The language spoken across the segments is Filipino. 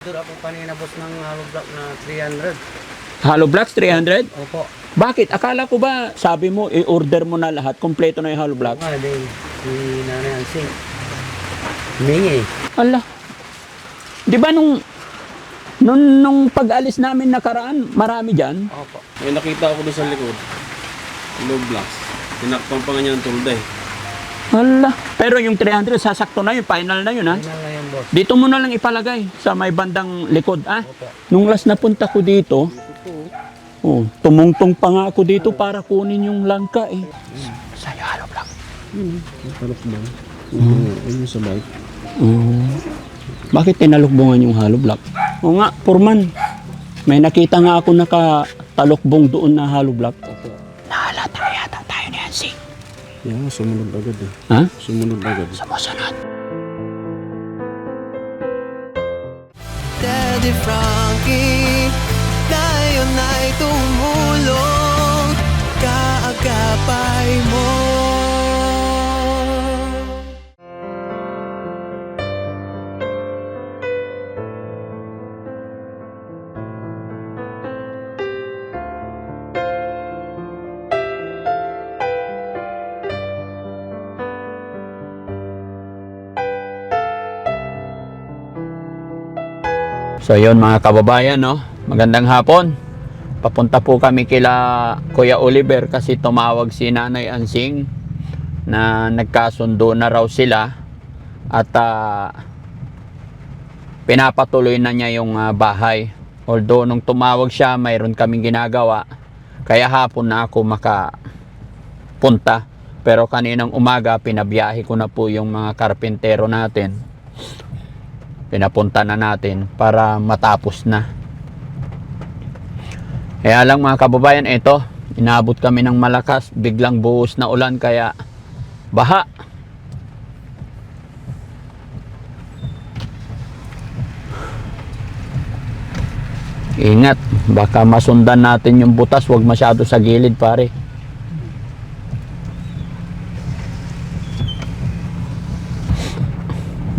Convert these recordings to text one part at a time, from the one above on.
Ito ako kanina boss ng hollow block na 300. Hollow blocks 300? Opo. Bakit? Akala ko ba, sabi mo, i-order mo na lahat, kompleto na yung hollow blocks? Nga din, si Nanay Ansing. Humingi. Ala. Di ba nung pag-alis namin nakaraan, marami dyan? Opo. May nakita ako doon sa likod. Low blocks. Tinakpan pa nga niya ng tulday. Ala. Pero yung 300, sasakto na yun, final na yun, ha? Final na yan boss. Dito mo na lang ipalagay sa may bandang likod, ah. Opo. Nung last na punta ko dito, oh, tumungtong pa nga ako dito para kunin yung langka, eh. Sa'yo, hollow block. Talok ba? Ano sa bike? Bakit tinalukbungan yung hollow block? O nga, Purman. May nakita nga ako nakatalukbong doon na hollow block. Nahalata yata tayo ni Hansi. Yeah, sumunod agad eh. Ha? Sumunod agad. Sumusunod. Daddy Frankie, tayo na'y tumulong, kaagapay mo. So yun mga kababayan, no? Magandang hapon. Papunta po kami kila Kuya Oliver kasi tumawag si Nanay Ansing na nagkasundo na raw sila at pinapatuloy na niya yung bahay. Although nung tumawag siya, mayroon kaming ginagawa. Kaya hapon na ako makapunta. Pero kaninang umaga, pinabiyahe ko na po yung mga karpintero natin. Pinapunta na natin para matapos na. Kaya lang mga kababayan, ito, inabot kami ng malakas, biglang buhos na ulan kaya baha. Ingat, baka masundan natin yung butas, huwag masyado sa gilid pare.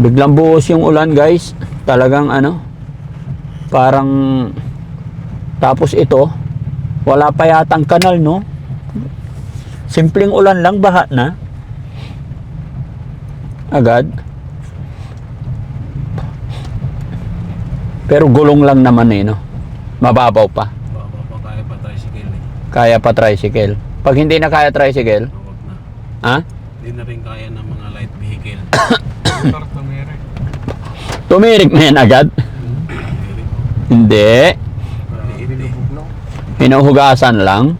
Biglang buhos yung ulan guys. Talagang parang tapos ito, wala pa yatang kanal, no? Simpleng ulan lang, baha na. Agad. Pero gulong lang naman no? Mababaw pa. Kaya pa tricycle eh. Kaya pa tricycle. Pag hindi na kaya tricycle, Huwag na. ha? Hindi na rin kaya ng mga light vehicle. Tumirik na yan agad? Hindi. Hinuhugasan lang.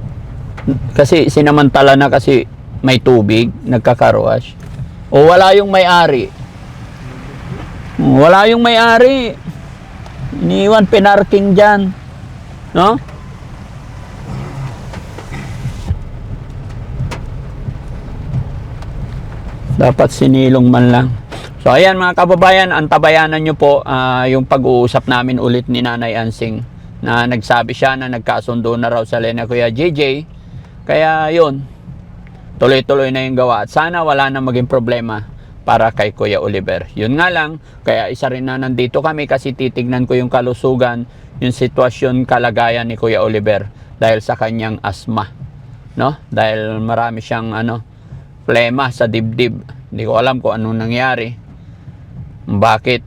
Kasi sinamantala na kasi may tubig, nagkakaruash. O wala yung may-ari. Wala yung may-ari. Iniwan pinarking dyan. No? Dapat sinilong man lang. So ayan mga kababayan, antabayanan nyo po yung pag-uusap namin ulit ni Nanay Ansing na nagsabi siya na nagkasundo na raw sa Lena Kuya JJ. Kaya yun, tuloy-tuloy na yung gawa at sana wala na maging problema para kay Kuya Oliver. Yun nga lang, kaya isa rin na nandito kami kasi titignan ko yung kalusugan, yung sitwasyon, kalagayan ni Kuya Oliver dahil sa kanyang asma. No? Dahil marami siyang plema sa dibdib. Hindi ko alam kung anong nangyari. Bakit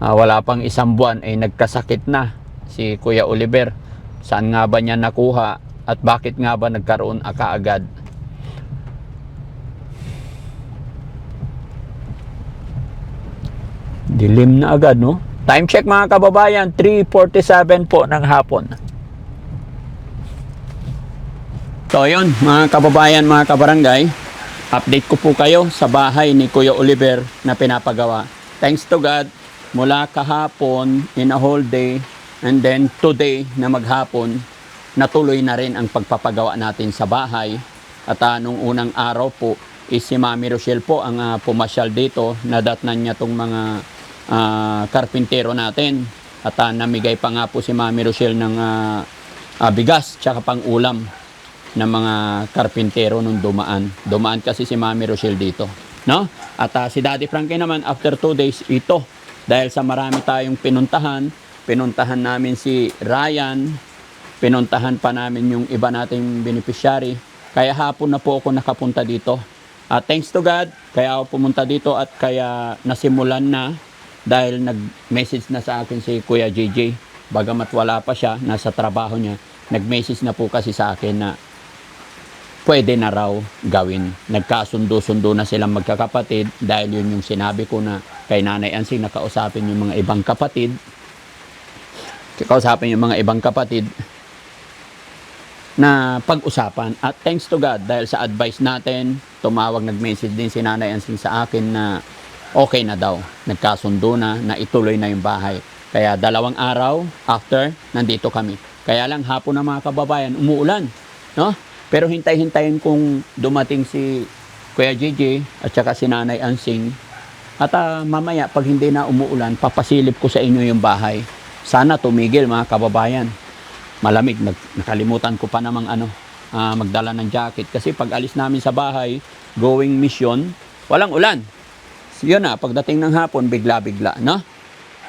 wala pang isang buwan ay nagkasakit na si Kuya Oliver? Saan nga ba niya nakuha at bakit nga ba nagkaroon kaagad? Dilim na agad, no? Time check mga kababayan, 3:47 po ng hapon. So yun mga kababayan, mga kabarangay, update ko po kayo sa bahay ni Kuya Oliver na pinapagawa. Thanks to God, mula kahapon in a whole day and then today na maghapon, natuloy na rin ang pagpapagawa natin sa bahay. At nung unang araw po, is si Mami Rochelle po ang pumasyal dito. Nadatnan niya tong mga karpintero natin. At namigay pa nga po si Mami Rochelle ng bigas tsaka pang ulam ng mga karpintero nung dumaan. Dumaan kasi si Mami Rochelle dito, no? At si Daddy Frankie naman after 2 days ito Dahil sa marami tayong pinuntahan namin si Ryan, pinuntahan pa namin yung iba nating beneficiary. Kaya hapon na po ako nakapunta dito. At thanks to God, kaya ako pumunta dito at kaya nasimulan na dahil nag-message na sa akin si Kuya JJ. Bagamat wala pa siya, nasa trabaho niya, nag-message na po kasi sa akin na pwede na raw gawin. Nagkasundo-sundo na silang magkakapatid dahil yun yung sinabi ko na kay Nanay Ansing nakausapin yung mga ibang kapatid. Kausapin yung mga ibang kapatid na pag-usapan. At thanks to God, dahil sa advice natin, tumawag, nag-message din si Nanay Ansing sa akin na okay na daw. Nagkasundo na ituloy na yung bahay. Kaya 2 araw after, nandito kami. Kaya lang hapon na mga kababayan, umuulan. No? Pero hintay-hintayin kung dumating si Kuya JJ at saka si Nanay Ansing. At mamaya, pag hindi na umuulan, papasilip ko sa inyo yung bahay. Sana tumigil mga kababayan. Malamig, nakalimutan ko pa namang magdala ng jacket. Kasi pag alis namin sa bahay, going mission, walang ulan. So, yun na, pagdating ng hapon, bigla-bigla, no?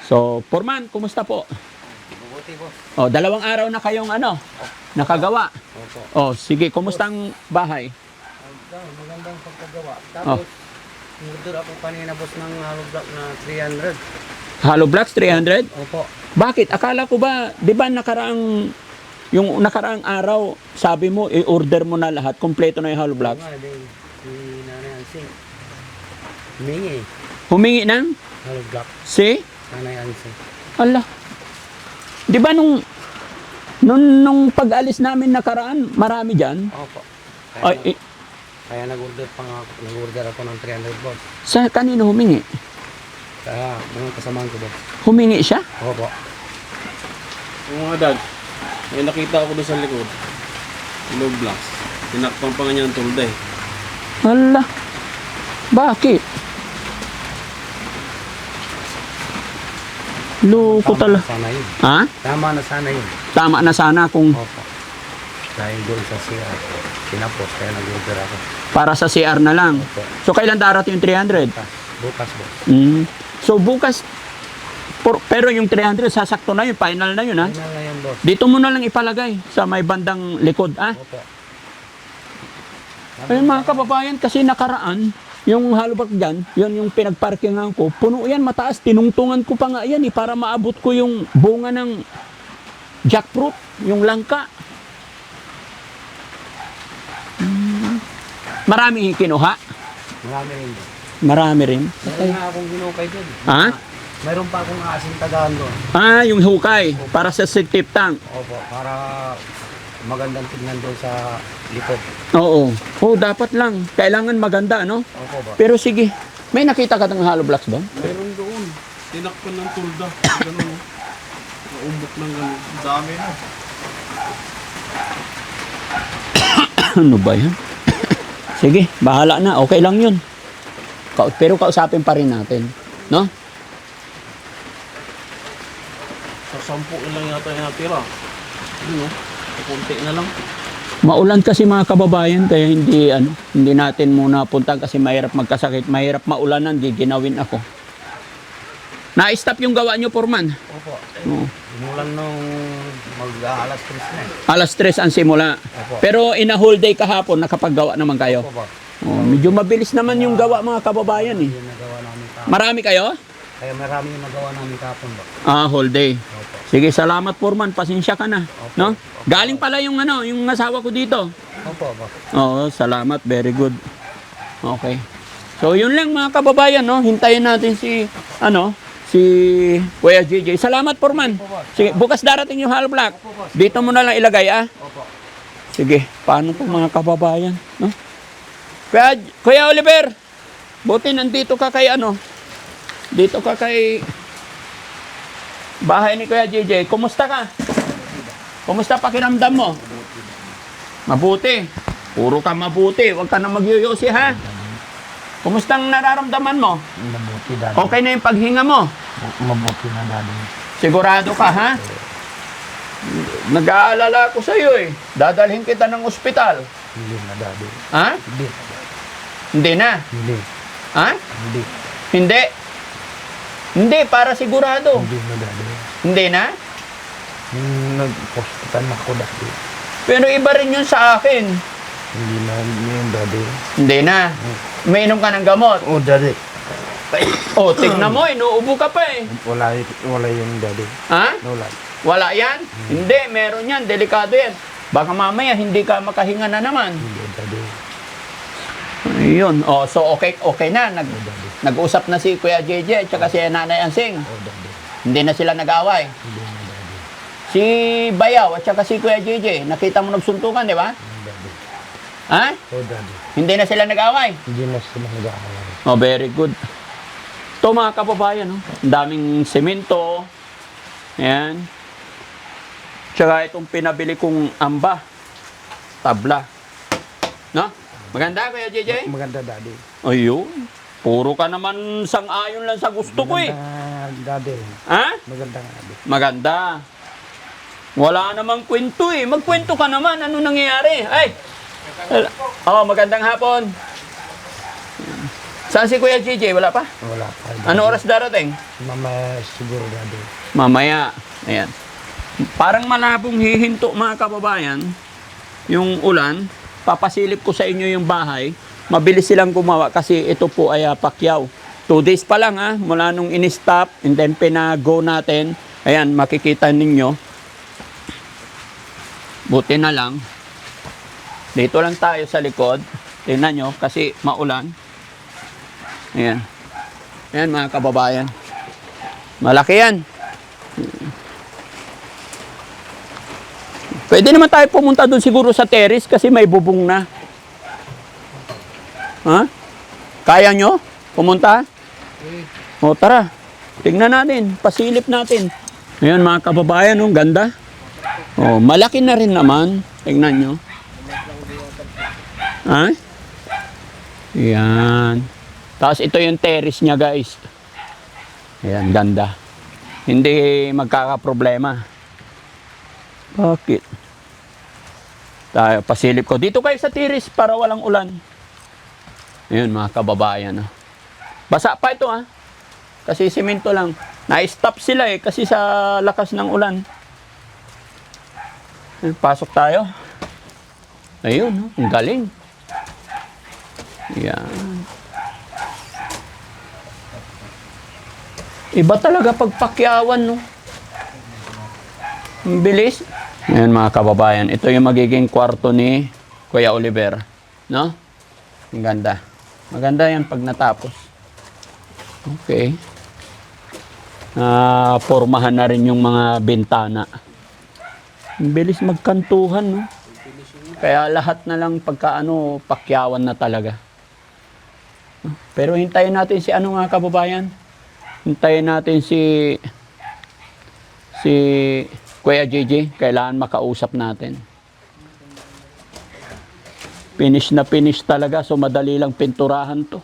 So, Foreman, kumusta po? Mabuti po. O, 2 araw na kayong nakagawa. Opo. O, sige, kumusta ang bahay? Magandang pagkagawa. Tapos, order ako kanina boss ng hollow block na 300. Hollow blocks, 300? Opo. Bakit? Akala ko ba, di ba yung nakaraang araw, sabi mo, i-order mo na lahat, kompleto na yung hollow blocks? Nga, din, si Nanay Ansing. Humingi. Humingi ng? Hollow block. Si? Nanay Ansing. Ala. Di ba nung pag-alis namin nakaraan, marami dyan? Opo. Ay, Kaya nag-order ako ng 300 boss. sa kanino humingi? Kaya mga kasamaan ko boss. Humingi siya? Opo. Yung mga dad, may nakita ako doon sa likod. Low blocks. Tinakpan pa nga niya ang tulda eh. Ala. Bakit? Loko talaga. Sana yun. Ha? Tama na sana yun. Tama na sana kung Opo. Dahil doon sa CR ko, pinapos kaya nag-order ako. para sa CR na lang. Opo. So, kailan darating yung 300? Bukas boss. So, bukas, pero yung 300, sasakto na yun, final na yun, ha? Final na yan boss. Dito mo na lang ipalagay sa may bandang likod, ha? Opo. Ayun mga kababayan, kasi nakaraan, yung halubak dyan, yun yung pinagparkingan ko, puno yan, mataas, tinungtungan ko pa nga yan, para maabot ko yung bunga ng jackfruit, yung langka. Marami kinuha? Marami rin boss. Marami rin. Meron nga akong ginukay doon. Ha? Mayroon pa akong asin tagaan doon. Yung hukay, para sa septic tank. Opo. Para magandang tignan doon sa likod. Oo. Dapat lang. Kailangan maganda, no? Opo ba? Pero sige, may nakita ka ng hollow blocks ba? Meron doon. Tinakpan ng tulda. Ganun. Naumbok ng ganun. Dami na. Ano ba yan? Sige, bahala na. Okay lang yun. Pero kausapin pa rin natin. No? Sa 10 lang yata yung natira. Yun o. Kunti na lang. Maulan kasi mga kababayan, kaya hindi natin muna punta kasi mahirap magkasakit. Mahirap maulanan, giginawin ako. Na-stop yung gawa nyo, Foreman? Opo. Oo. Simulan nung mag-alas 3 na eh. Alas 3 ang simula. Opo. Pero in a whole day kahapon, nakapaggawa naman kayo. Opo ba? Medyo mabilis naman yung gawa mga kababayan eh. Yung nagawa namin kapon. Marami kayo? Kaya marami yung nagawa namin kapon ba? Whole day. Opo. Sige, salamat Foreman. Pasensya ka na. Opo. No? Galing pala yung yung asawa ko dito. Opo ba? Oo, salamat. Very good. Okay. So, yun lang mga kababayan, no? Hintayin natin si Kuya JJ. Salamat, Foreman. Sige, bukas darating yung hollow block. Dito mo na lang ilagay, Opo. Sige, paano po mga kababayan, no? Kuya Oliver, buti nandito ka kay dito ka kay bahay ni Kuya JJ. Kumusta ka? Kumusta pakiramdam mo? Mabuti. Puro ka mabuti. Huwag ka na magyuyosi, ha? Kumusta ang nararamdaman mo? Mabuti dati. Okay na yung paghinga mo? Mabuti na dati. Sigurado ka, ha? Nag-aalala ko sa iyo eh. Dadalhin kita ng ospital. Hindi na dati. Ha? Hindi. Hindi na. Hindi. Ha? Hindi. Hindi. Hindi, para sigurado. Hindi na dati. Hindi na? Nag-hospital ako dati. Pero iba rin yun sa akin. Hindi na yun dati. Hindi na. Umiinom ka ng gamot. Oh, dati. Oh, tignan mo, inuubo ka pa eh. Wala yung dati. Ha? Wala. Wala yan? Hindi, meron yan. Delikado yan. Baka mamaya hindi ka makahinga na naman. Hindi dati. Ayun. Oh, so okay na. Nag-usap na si Kuya JJ at saka si Nanay Ansing. Oh, dati. Hindi na sila nag-away. Hindi na dati. Si Bayaw at saka si Kuya JJ, nakita mo nagsuntukan, di ba? Dati. Ha? Oh, dati. Hindi na sila nag-away. Hindi na sila nag-aalala. Oh, very good. Ito mga kababayan, no? Ang daming semento. Ayan. Tsaka itong pinabili kong amba. Tabla. No? Maganda, Kuya JJ? Maganda dati. Ayun. Puro ka naman sang-ayon lang sa gusto ko eh. Maganda dati. Ha? Maganda nga dati. Maganda. Wala namang kwento eh. Magkwento ka naman. Ano nangyayari? Ay! Oh, magandang hapon. Saan si Kuya JJ? Wala pa? Wala pa. Ano oras darating? Mamaya siguro dati. Mamaya. Ayan. Parang malabong hihinto mga kababayan. Yung ulan. Papasilip ko sa inyo yung bahay. Mabilis silang gumawa kasi ito po ay Pacquiao. 2 days pa lang ha. Mula nung in-stop and then pina-go natin. Ayan, makikita ninyo. Buti na lang. Dito lang tayo sa likod. Tingnan nyo kasi maulan. Ayan. Ayan mga kababayan. Malaki yan. Pwede naman tayo pumunta doon siguro sa terrace kasi may bubong na. Ha? Kaya nyo? Pumunta? O tara. Tingnan natin. Pasilip natin. Ayan mga kababayan. Oh, ganda. Oh, malaki na rin naman. Tingnan nyo. Ha? Ayan. Tapos ito yung terrace niya guys. Ayan, ganda. Hindi magkakaproblema. Bakit? Tayo, pasilip ko. Dito kayo sa terrace para walang ulan. Ayan mga kababayan. Basa pa ito ha. Kasi simento lang. Na-stop sila eh kasi sa lakas ng ulan. Ayan, pasok tayo. Ayun, ang galing. Ayan. Iba talaga pagpakyawan, no? Ang bilis. Ayan mga kababayan, ito yung magiging kwarto ni Kuya Oliver. No? Ang ganda. Maganda yan pag natapos. Okay. Pormahan na rin yung mga bintana. Ang bilis magkantuhan, no? Kaya lahat na lang pagkaano, pakyawan na talaga. Pero hintayin natin si ano mga kababayan? Hintayin natin si Kuya JJ. Kailangan makausap natin. Finish na finish talaga. So madali lang pinturahan to.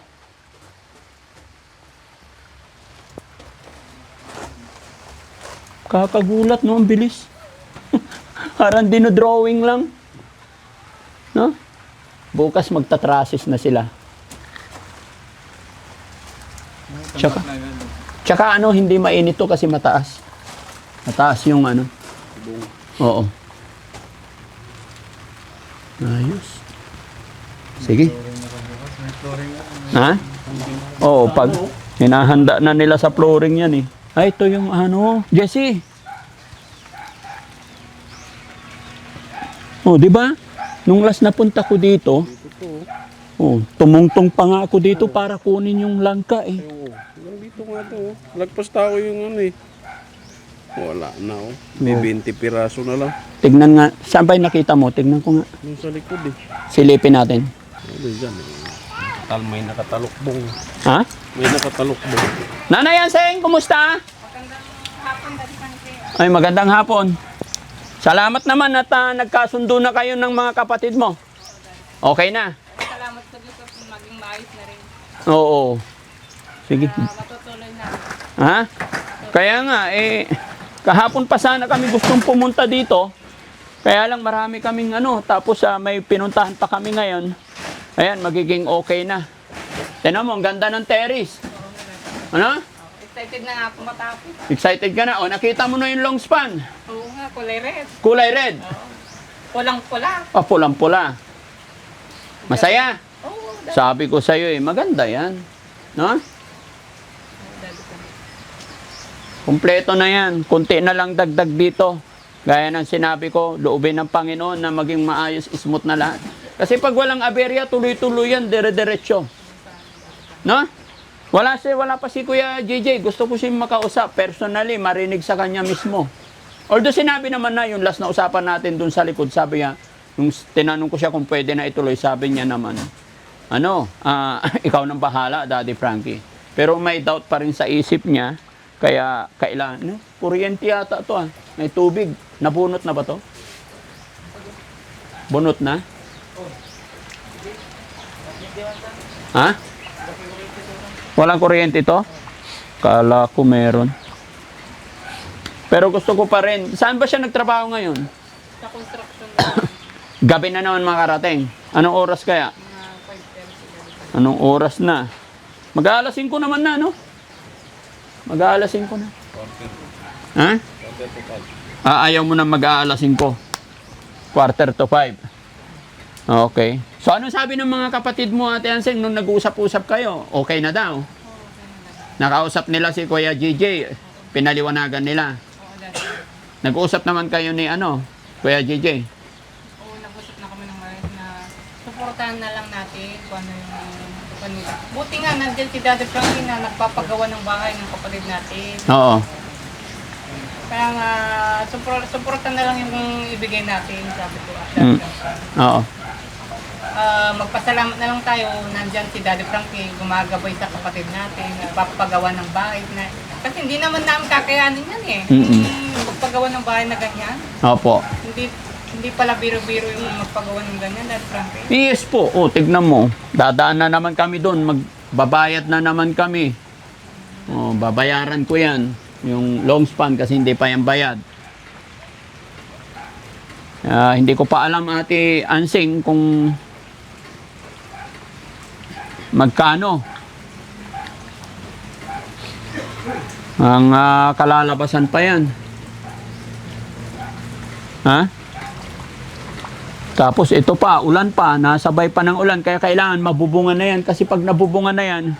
Kakagulat no, ang bilis. Parang dinodrawing lang. No? Bukas magtatrasis na sila. Tsaka ano, hindi mainit to kasi mataas. Mataas yung ano. Oo. Ayos. Sige. Ha? Oo, pag hinahanda na nila sa flooring yan eh. Ay, ito yung ano, Jesse. Oh, di ba? Nung last na punta ko dito, oh, tumungtong pa nga ako dito para kunin yung langka eh. Dito nga to. Lagpas tao yung ano eh. Wala na oh. May 20 piraso na lang. Tignan nga. Saan ba yung nakita mo? Tignan ko nga. Yung sa likod eh. Silipin natin. Ano dyan eh. May nakatalukbong. Ha? May nakatalukbong. Nanay Anseng, kumusta? Magandang hapon, Daddy Frankie. Ay, magandang hapon. Salamat naman at nagkasundo na kayo ng mga kapatid mo. Okay na? Salamat sa Diyos at maging maayos na rin. Oo. Sige. Matutuloy na. Ha? Kaya nga, kahapon pa sana kami gustong pumunta dito. Kaya lang marami kaming ano, tapos may pinuntahan pa kami ngayon. Ayan, magiging okay na. Tignan mo, ang ganda ng terrace. Ano? Excited na nga ako matapos. Excited ka na? O, nakita mo na yung long span. Oo nga, kulay red. Kulay red. Pulang-pula. O, pulang-pula. Masaya. Oo, Sabi ko sa'yo eh, maganda yan. No? Daddy Frankie. Kumpleto na yan. Kunti na lang dagdag dito. Gaya ng sinabi ko, loobin ng Panginoon na maging maayos, smooth na lahat. Kasi pag walang aberya, tuloy-tuloy yan, dire-diretso. No? Wala pa si Kuya JJ. Gusto ko siyang makausap personally, marinig sa kanya mismo. Although sinabi naman na, yung last na usapan natin dun sa likod, sabi niya, yung tinanong ko siya kung pwede na ituloy, sabi niya naman, ikaw nang bahala, Daddy Frankie. Pero may doubt pa rin sa isip niya, kaya kailangan, kuryente yata to may tubig. Nabunot na ba to? Bunot na? Ha? Walang kuryente to? Kala ko meron. Pero gusto ko pa rin. Saan ba siya nagtrabaho ngayon? Sa construction Gabi na naman makarating. Anong oras kaya? mga 5:30. Anong oras na? Mag-aalas 5 naman na, no? Mag-aalas 5 na. Ha? Ayaw mo na mag-aalas 5. 4:45. Okay. So, ano sabi ng mga kapatid mo, Ate Anseng, nung nag-uusap-usap kayo? Okay na daw? Nakausap nila si Kuya JJ. Pinaliwanagan nila. Oo, Daddy. Nag-uusap naman kayo ni Kuya JJ. Oo, nag-usap na kami ng maayos na suportahan na lang natin kung ano yung kanila. Buti nga, nandyan si Daddy Frankie na nagpapagawa ng bahay ng kapatid natin. Oo. Kaya nga, suportahan na lang yung ibigay natin, sabi ko. Mm. Oo. Magpasalamat na lang tayo, nandyan si Daddy Frankie, gumagabay sa kapatid natin, nagpapagawa ng bahay na. Kasi hindi naman namin kakayanin yan eh. Mm-mm. Magpagawa ng bahay na ganyan. Opo. Hindi pala biro-biro yung magpagawa ng ganyan, Daddy Frankie. Yes po. Tignan mo. Dadaan na naman kami doon. Magbabayad na naman kami. Babayaran ko yan. Yung long span kasi hindi pa yan bayad. Hindi ko pa alam, Ate Ansing, kung magkano ang kalalabasan pa yan. Ha? Tapos ito pa, ulan pa, nasabay pa ng ulan, kaya kailangan mabubungan na yan. Kasi pag nabubungan na yan,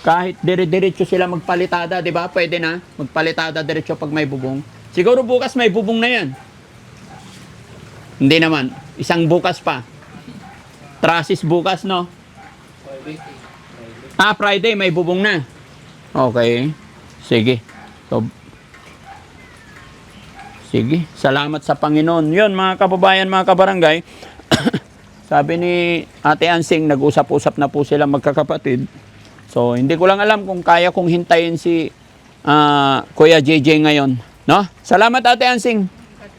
kahit dire-diretso sila magpalitada, di ba? Pwede na magpalitada diretso pag may bubong. Siguro bukas may bubong na yan. Hindi naman. Isang bukas pa. Trasis bukas, no? Friday may bubong na. Okay. Sige. So, sige. Salamat sa Panginoon. Yun, mga kababayan, mga kabarangay. Sabi ni Ate Ansing, nag-usap-usap na po sila magkakapatid. So, hindi ko lang alam kung kaya kong hintayin si Kuya JJ ngayon. No? Salamat, Ate Ansing.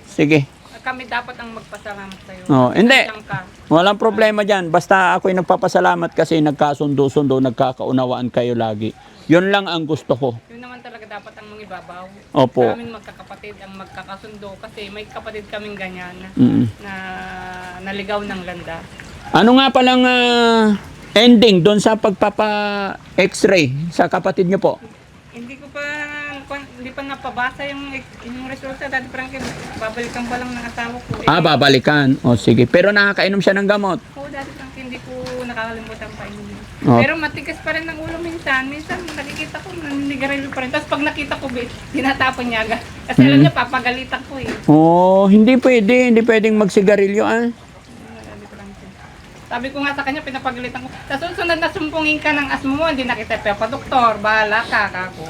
Sige. Kami dapat ang magpasalamat sa'yo. Hindi. Nandiyan ka. Walang problema dyan. Basta ako'y nagpapasalamat kasi nagkasundo-sundo, nagkakaunawaan kayo lagi. Yun lang ang gusto ko. Yun naman talaga dapat ang mga ibabaw. Opo. Kaming magkakapatid ang magkakasundo kasi may kapatid kaming ganyan na naligaw ng ganda. Ano nga palang ending doon sa pagpapa-x-ray sa kapatid nyo po? Hindi pa napabasa yung resulta, Daddy Frankie. Babalikan pa lang ng asawa ko. Babalikan. O sige. Pero nakakainom siya ng gamot. Oo, Daddy Frankie, hindi ko nakakalimutan pa yun. Oh. Pero matigas pa rin ang ulo minsan. Minsan nakikita ko, naninigarilyo pa rin. Tapos pag nakita ko, tinatapon niya agad. Kasi alam niya, papagalitan ko eh. Hindi pwede. Hindi pwedeng magsigarilyo, Daddy Frankie. Sabi ko nga sa kanya, pinapagalitan ko. Sa susunod na sumpungin ka ng asmo mo, hindi na kita doktor, bahala ka, kako.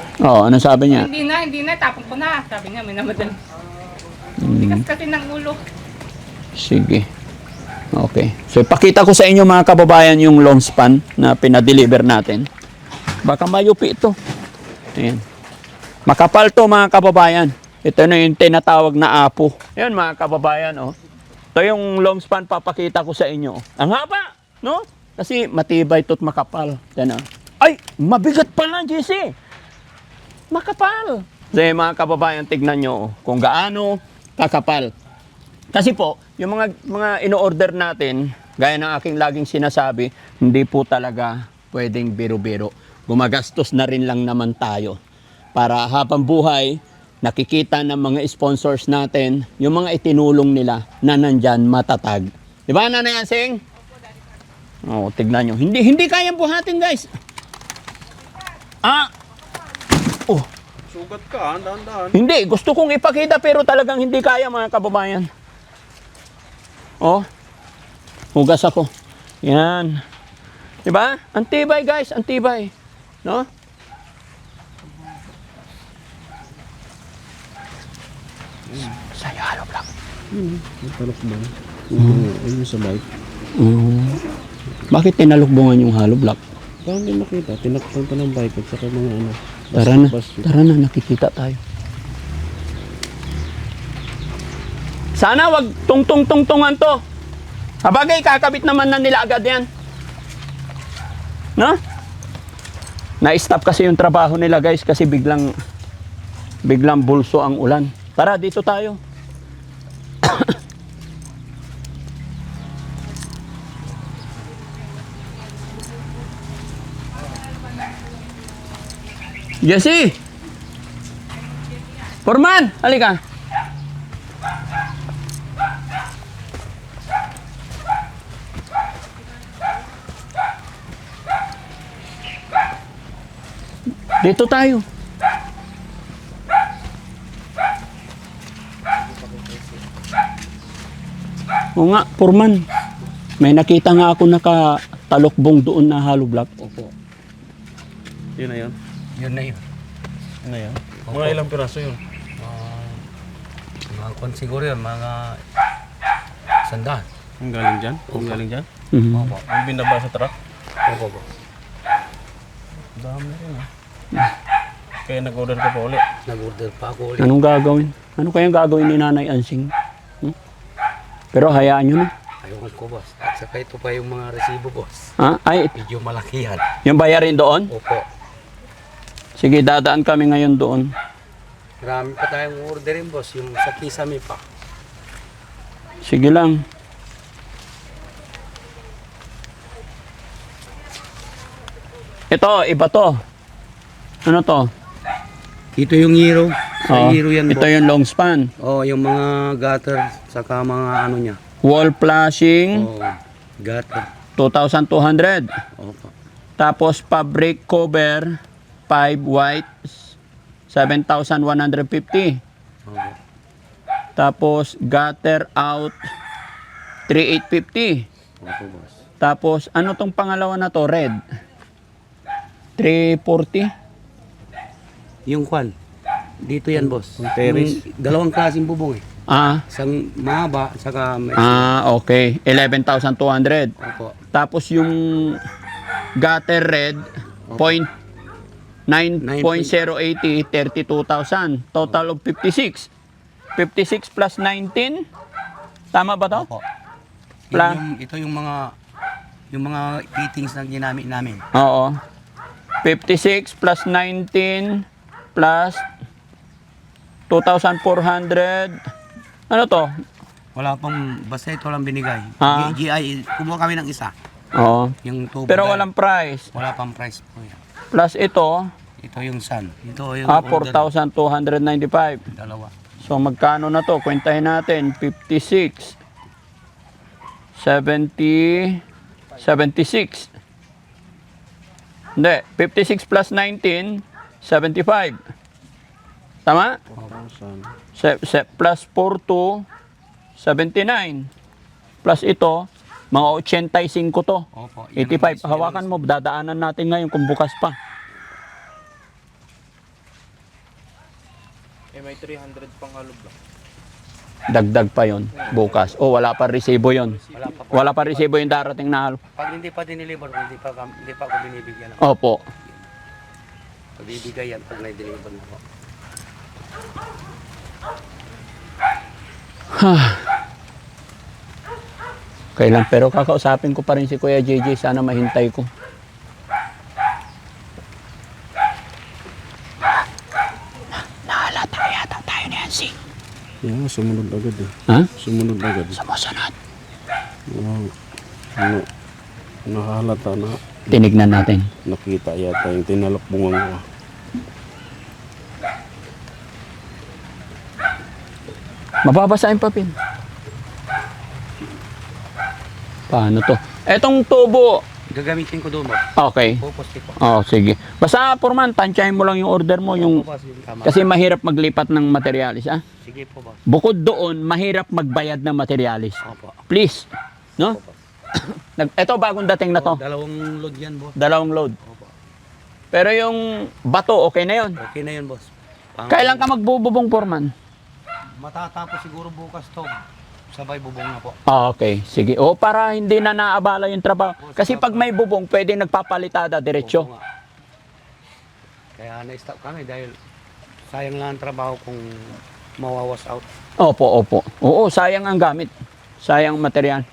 Ano sabi niya? Hindi na, tapon ko na. Sabi niya, may namadali. Tigas kasi ng ulo. Sige. Okay. So, ipakita ko sa inyo mga kababayan yung long span na pinadeliver natin. Baka mayupi ito. Ayan. Makapal to mga kababayan. Ito na yung tinatawag na apo. Ayan mga kababayan, Ito yung long span papakita ko sa inyo. Ang haba, no? Kasi matibay ito't makapal. Yan, Ay, mabigat pala, JC. Makapal. Kasi mga kababayan, tignan nyo kung gaano kakapal. Kasi po, yung mga ino-order natin, gaya ng aking laging sinasabi, hindi po talaga pwedeng biro-biro. Gumagastos na rin lang naman tayo. para habang buhay, nakikita ng mga sponsors natin, yung mga itinulong nila na nandyan matatag. Di ba, Nanay Ansing? Oo, tignan nyo. Hindi kayang buhatin, guys. Oh, Sugat ka, dahan-dahan. hindi. Gusto kong ipakita pero talagang hindi kaya, mga kababayan. Oh, hugas ako. Yan. Diba? Antibay, guys. Antibay. No? Sa'yo, halo vlog. Talok ba? Ayun sa bike. Bakit tinalukbungan yung halo vlog? Parang din nakita, tinakpan pa ng bike at saka mga ano. Tara na, nakikita tayo. Sana wag tungtungan to. Sabagay, kakabit naman na nila agad yan. No? Na-stop kasi yung trabaho nila, guys, kasi biglang bulso ang ulan. Tara, dito tayo. Jesse! Forman, halika. Dito tayo. O nga, Forman. May nakita nga ako nakatalokbong doon na hollow block. Opo. Yun na yun. Yun na yun. Yun na yun. Mga ilang piraso yun? Mga kwan siguro yun, mga sandaan. Ang galing dyan? Ang galing dyan? Mhm. Opo. Ang binaba sa truck? Opo po. Dami na rin Kaya nag-order ka pa ulit. Nag-order pa ako ulit. Anong gagawin? Ano kayang gagawin ni Nanay Ansing? Pero hayaan nyo na. Ayun ko, boss. At saka ito pa yung mga resibo, boss. Ha? Ay, Medyo malaki yan. yung bayarin doon? Opo. Sige, dadaan kami ngayon doon. Marami pa tayong orderin, boss. Yung sa Kisame pa. Sige lang. Ito, iba to. Ano to? Ito yung hero. Sa Oh, hero yan, ito boss. yung long span. Oh, yung mga gutter, saka mga ano niya. Wall flashing, Oh, gutter. 2,200. Opo. Tapos fabric cover, 5 white, 7,150. Opo. Tapos gutter out, 3,850. Opo, boss. Tapos ano tong pangalawa na to? Red. 340. Yung kwan. Dito yan, boss. Yung terrace. Yung dalawang klaseng bubong eh. Isang mahaba, saka may... Okay. 11,200. Opo. Tapos yung gutter red, 9.080, 32,000. Total of 56. 56 plus 19. Tama ba to? Opo. Plan. Ito yung mga fittings na ginamit namin. Oo. 56 plus 19 plus 2,400. Ano to? Wala pang, basta ito lang binigay. Ah. GI, kumuha kami ng isa. Oo. Yung tubo. Pero dahil walang price. wala pang price po yan. Plus ito, Ito yung sun. Ito yung order. 4,295. Dalawa. So magkano na to? Kwentahin natin. 56. 70. 76. Hindi. 56 plus 19. 75. Tama? Plus 42. 79. Plus ito, mga 85 to. Opo. yan 85. ang- Hawakan mo. Dadaanan natin ngayon kung bukas pa. May 300 pang halog lang. Dagdag pa yon bukas. O wala pa resibo yon. Wala pa po. Wala pa resibo yung darating na halo. Pag hindi pa diniliver, hindi pa ako binibigyan. Opo. Pagbibigay yan pag na-deliver na po. Kailan pero kakausapin ko pa rin si Kuya JJ, sana mahintay ko. Nahalata yata tayo ni Hansing. Yeah, sumunod agad eh. Ha? Sumunod agad. Sumusunod. Ano, nakahalata na Tinignan natin. nakita yata yung tinalakbungan ko. Mababasa yung papel. Paano to? Etong tubo. Gagamitin ko doon, boss. Okay. Pupusti po. Oh, sige. Basta, Foreman, tansyahin mo lang yung order mo. Yung, Opo, boss, yung tama. kasi mahirap maglipat ng materialis. Ah? Sige po, boss. Bukod doon, mahirap magbayad ng materialis. Opo. Please. No? Opo, boss. Ito, bagong dating na to. Dalawang load yan, boss. Dalawang load. Opo. Pero yung bato, okay na yun. Okay na yun, boss. Kailan ka magbububong, Foreman? Matatapos siguro bukas to. Sabay bubong na po. Ah, okay. Sige. O, para hindi na naabala yung trabaho. Kasi pag may bubong, pwede nagpapalitada diretso. Opo nga. Kaya na-stop kami dahil sayang lang ang trabaho kung mawawas out. Opo, opo. Oo, sayang ang gamit. Sayang ang material.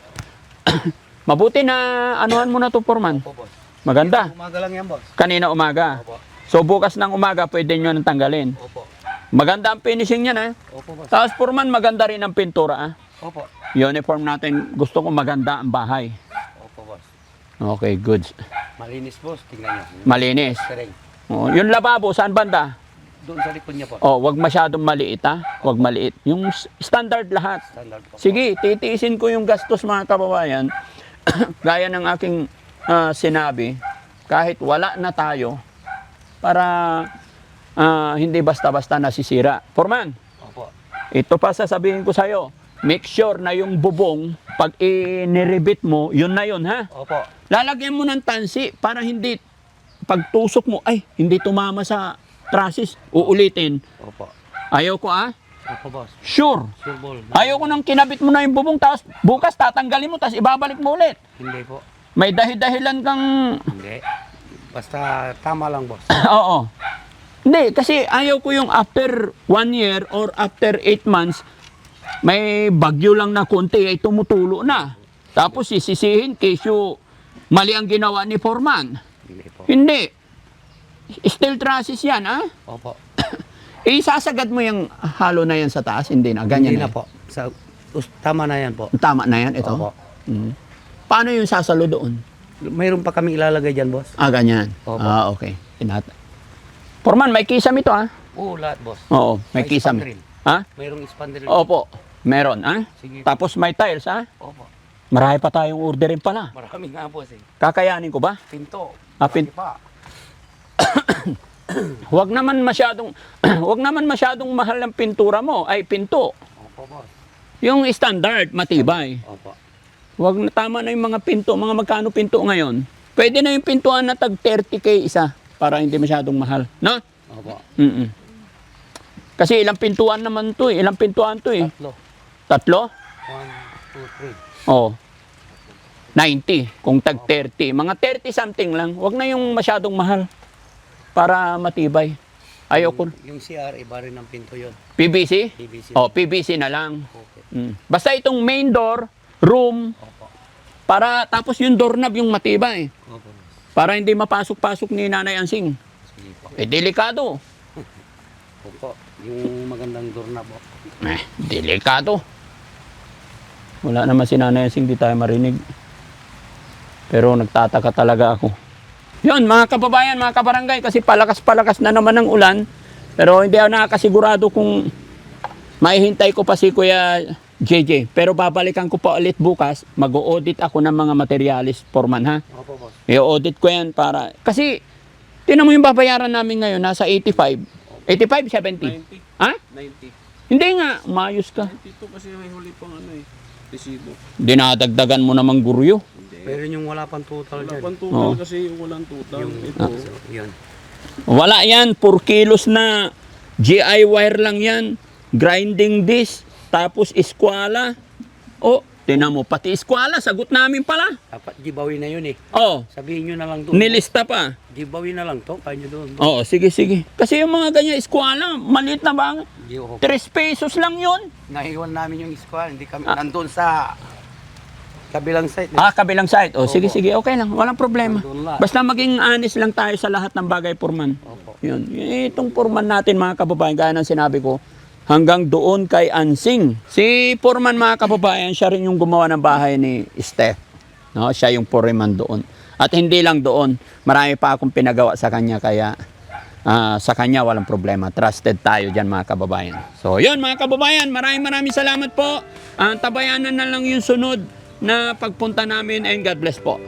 Mabuti na anuhan mo na to, Foreman. Opo, boss. Maganda. Umaga lang yan, boss. Kanina umaga. Opo. So, bukas ng umaga, pwede nyo nang tanggalin. Opo. Maganda ang finishing niyan, eh. Opo, boss. Tapos, Foreman, maganda rin ang pintura, ah. Opo. Uniform natin, gusto ko maganda ang bahay. Opo, boss. Okay, good. Malinis, boss. Tingnan nyo. Malinis. Sereng. Oh, yung lababo, saan banda? Doon sa likod niya po. Oh, wag masyadong maliit, ha? Wag maliit. Yung standard lahat. Standard po. Sige, titiisin ko yung gastos, mga kababayan. Gaya ng aking sinabi, kahit wala na tayo, para hindi basta-basta nasisira. Foreman, Opo. ito pa sasabihin ko sa'yo. Make sure na yung bubong, pag iniribit mo, yun na yun, ha? Opo. Lalagyan mo ng tansi para hindi, pagtusok mo, ay, hindi tumama sa trusses. Uulitin. Opo. Ayaw ko, ah? Opo, boss. Sure. Sure ball. Ayaw ko nang kinabit mo na yung bubong, tapos bukas tatanggalin mo, tapos ibabalik mo ulit. Hindi po. May dahilan kang, Hindi. Basta tama lang, boss. oo. Hindi, kasi ayaw ko yung after 1 year or after 8 months, may bagyo lang na konti ay tumutulo na. Tapos sisisihin kesyo mali ang ginawa ni Foreman. Hindi po. Hindi. Steel trusses yan, ah? Opo. Isasagad mo yung halo na yan sa taas, hindi na. Ganyan Hindi na. na po. Tama na yan po. Tama na yan, ito. Opo. Mm. Paano yung sasalo doon? Mayroon pa kami ilalagay dyan, boss. Ah, ganyan. Opo. Ah, okay. Foreman, may kisam ito, ah? Oo, lahat, boss. Oo, may May kisam. span rin. Ha? Mayroong expander rin. Opo, meron, ah? Sige. Tapos may tiles, ah? Opo. Marami pa tayong orderin pala. Marami nga, boss eh. Kakayanin ko ba? Pinto. Ah, Marami pa. Huwag naman masyadong huwag naman masyadong mahal ng pintura mo, ay pinto. Opo, boss. Yung standard, matibay. Opo. Huwag na tama na yung mga pinto, mga magkano pinto ngayon. Pwede na yung pintuan na tag 30k isa para hindi masyadong mahal, no? Opo. Mm. Kasi ilang pintuan naman 'to, eh. Ilang pintuan 'to, eh. Tatlo. Tatlo? 1, 2, 3. Oh. 90 kung tag 30. Mga 30 something lang. Huwag na yung masyadong mahal para matibay. Ayoko. Yung CR, iba rin ang pinto yun. PVC? PVC. Oh, PVC na lang. Okay. Basta itong main door, room, Opo. para tapos yung doorknob yung matibay. Opo, boss. Para hindi mapasok-pasok ni Nanay Ansing. Sige po. Delikado. Opo. Yung magandang door na po. Delikado. Wala naman si Nanay Ansing, di tayo marinig. Pero nagtataka talaga ako. Yun, mga kababayan, mga kabarangay, kasi palakas-palakas na naman ang ulan. Pero hindi ako nakakasigurado kung maihintay ko pa si Kuya JJ. Pero babalikan ko pa ulit bukas. Mag-audit ako ng mga materialis, Foreman, ha? Opo, boss. I-audit ko yan para... Kasi, tinan mo yung babayaran namin ngayon, nasa 85. 85, 70. 90. Ha? 90. Hindi nga, umayos ka. 92 kasi may huli pang ano eh. Resibo. Dinadagdagan mo naman guryo. Pero yung wala pang total Wala dyan. pang total Oo. kasi yung walang total. Yung, Ito. yun. Wala yan, 4 kilos na GI wire lang yan. Grinding disc, tapos eskwala. Oh, tinan mo, pati eskwala, sagot namin pala. Dapat giveaway na yun eh. Oh, Sabihin nyo na lang doon. nilista pa. Giveaway na lang to. Kaya nyo doon. Oo, sige, sige. Kasi yung mga ganyan eskwala, maliit na ba? 3 pesos lang yun. Naiwan namin yung squad. Hindi kami nandun sa kabilang site. Ah, kabilang side. Oh, sige, Opo. sige, okay lang. Walang problema. Nandun lahat. Basta maging honest lang tayo sa lahat ng bagay, Foreman. Opo. Yun. Itong Foreman natin, mga kababayan, gaya ng sinabi ko, hanggang doon kay Ansing. Si Foreman, mga kababayan, siya rin yung gumawa ng bahay ni Steph. No? Siya yung Foreman doon. At hindi lang doon, marami pa akong pinagawa sa kanya, kaya sa kanya walang problema. Trusted tayo dyan mga kababayan. So yun mga kababayan, maraming salamat po. Tabayanan na lang yung sunod na pagpunta namin and God bless po.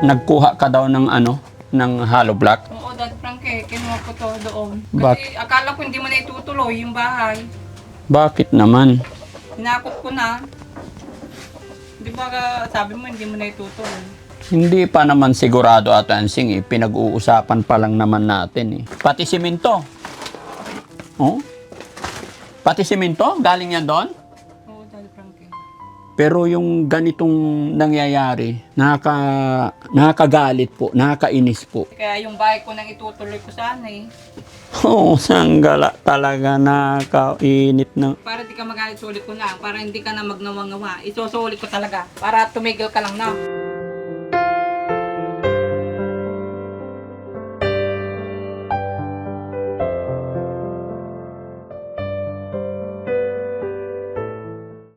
Nagkuha ka daw ng ng hollow block. Oo, Dad Frankie, kinuha ko to doon. Bak- Kasi akala ko hindi mo na itutuloy yung bahay. Bakit naman? Hinakot ko na. Di ba sabi mo hindi mo na itutuloy? Hindi pa naman sigurado Ate Ansing eh. Pinag-uusapan pa lang naman natin eh. Pati simento. Oh? Pati simento? Galing yan doon? Oo, Dad Frankie. Pero yung ganitong nangyayari, nakakagalit po, nakakainis po. Kaya yung bahay ko nang itutuloy ko sana eh. Oo, sanggala talaga, nakakainit na. Para di ka magalit, sulit ko na. Para hindi ka na magnawang-ngawa. Isusulit ko talaga. Para tumigil ka lang na.